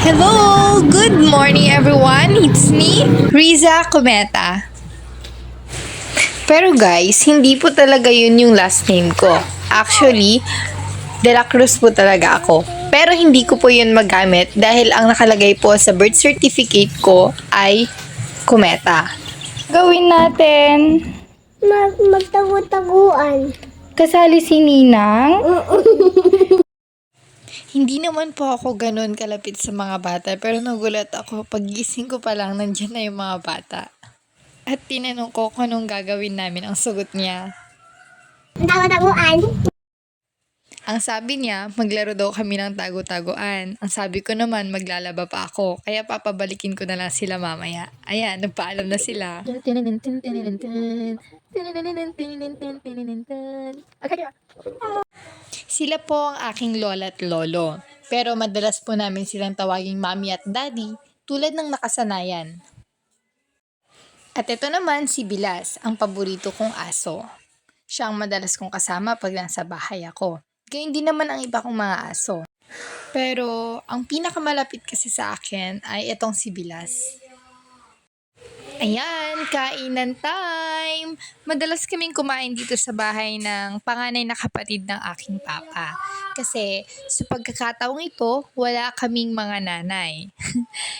Hello! Good morning everyone! It's me, Riza Cometa. Pero guys, hindi po talaga yun yung last name ko. Actually, De La Cruz po talaga ako. Pero hindi ko po yun magamit dahil ang nakalagay po sa birth certificate ko ay Cometa. Gawin natin. Magtago-taguan. Kasali si Ninang. Hindi naman po ako ganun kalapit sa mga bata, pero nagulat ako paggising ko pa lang nandiyan na yung mga bata. At tinanong ko kung anong gagawin namin, ang sagot niya. Tago-taguan. Ang sabi niya, maglaro daw kami ng tago-taguan. Ang sabi ko naman, maglalaba pa ako, kaya papabalikin ko na lang sila mamaya. Ayan, nagpaalam na sila. Sila po ang aking lola at lolo. Pero madalas po namin silang tawaging mami at daddy tulad ng nakasanayan. At ito naman si Bilas, ang paborito kong aso. Siya ang madalas kong kasama pag nasa bahay ako. Gayun din naman ang iba kong mga aso. Pero ang pinakamalapit kasi sa akin ay itong si Bilas. Ayan, kainan time! Madalas kaming kumain dito sa bahay ng panganay na kapatid ng aking papa. Kasi sa pagkakataong ito, wala kaming mga nanay.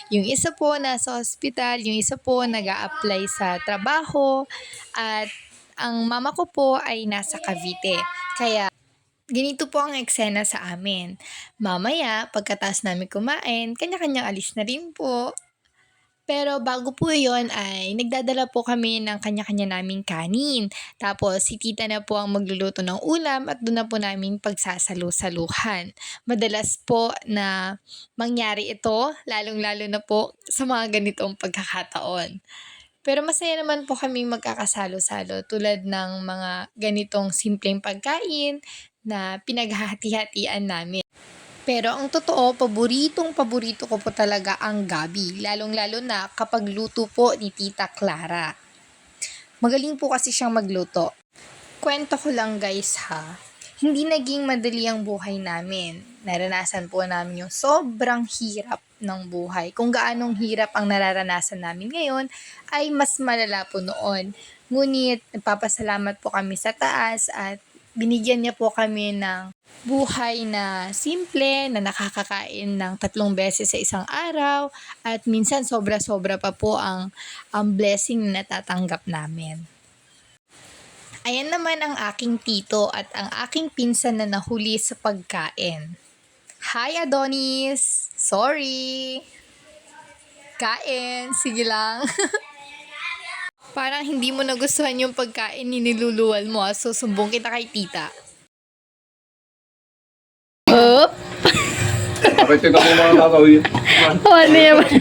Yung isa po nasa hospital, yung isa po nag-a-apply sa trabaho, at ang mama ko po ay nasa Cavite. Kaya ganito po ang eksena sa amin. Mamaya, pagkatapos namin kumain, kanya-kanyang alis na rin po. Pero bago po yon ay nagdadala po kami ng kanya-kanya naming kanin. Tapos si tita na po ang magluluto ng ulam at doon na po namin pagsasalu-saluhan. Madalas po na mangyari ito, lalong-lalo na po sa mga ganitong pagkakataon. Pero masaya naman po kaming magkakasalo-salo tulad ng mga ganitong simpleng pagkain na pinaghahati-hatian namin. Pero ang totoo, paborito ko po talaga ang gabi, lalong-lalo na kapag luto po ni Tita Clara. Magaling po kasi siyang magluto. Kwento ko lang guys ha, hindi naging madali ang buhay namin. Naranasan po namin yung sobrang hirap ng buhay. Kung gaanong hirap ang nararanasan namin ngayon, ay mas malala po noon. Ngunit nagpapasalamat po kami sa taas at binigyan niya po kami ng buhay na simple, na nakakakain ng 3 beses sa isang araw, at minsan sobra-sobra pa po ang blessing na natatanggap namin. Ayan naman ang aking tito at ang aking pinsan na nahuli sa pagkain. Hi Adonis! Sorry! Kain! Sige lang. Parang hindi mo nagustuhan yung pagkain ni niluluwal mo, so sumbong kita kay tita. Oh! Bakit ito mo mga kakawin? Ano yaman?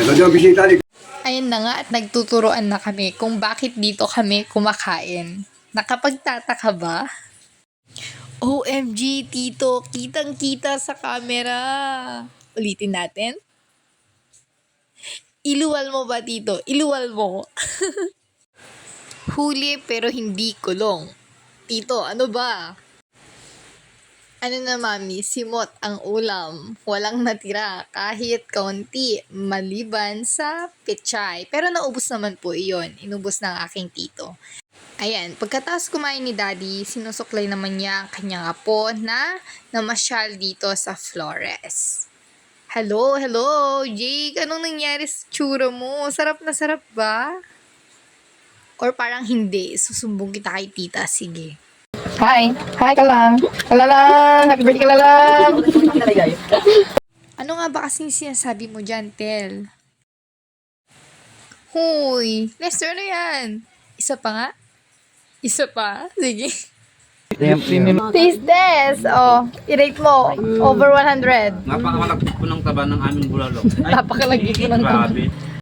Nagandang bisita ni Ayun na nga at nagtuturoan na kami kung bakit dito kami kumakain. Nakapagtataka ba? OMG, tito, kitang-kita sa camera. Ulitin natin. Iluwal mo ba, tito? Iluwal mo. Huli pero hindi kulong. Tito, ano ba? Ano na mami, simot ang ulam. Walang natira kahit kaunti maliban sa pechay. Pero naubos naman po iyon. Inubos ng aking tito. Ayan, pagkatapos kumain ni daddy, sinusuklay naman niya ang kanyang apo na namasyal dito sa Flores. Hello, Jake, anong nangyari sa tsura mo? Sarap na sarap ba? Or parang hindi, susumbong kita kay tita, sige. Hi ka lang. Kalalang. Happy birthday kalalang. Ano nga ba kasing sinasabi mo dyan, Tel? Huy, Lester, ano yan? Isa pa nga? Isa pa? Sige. Taste test. Oh, i-rate mo. Over 100. Napakalagkit po ng taba ng aming bulalo. Napakalagkit ko ng Grabe.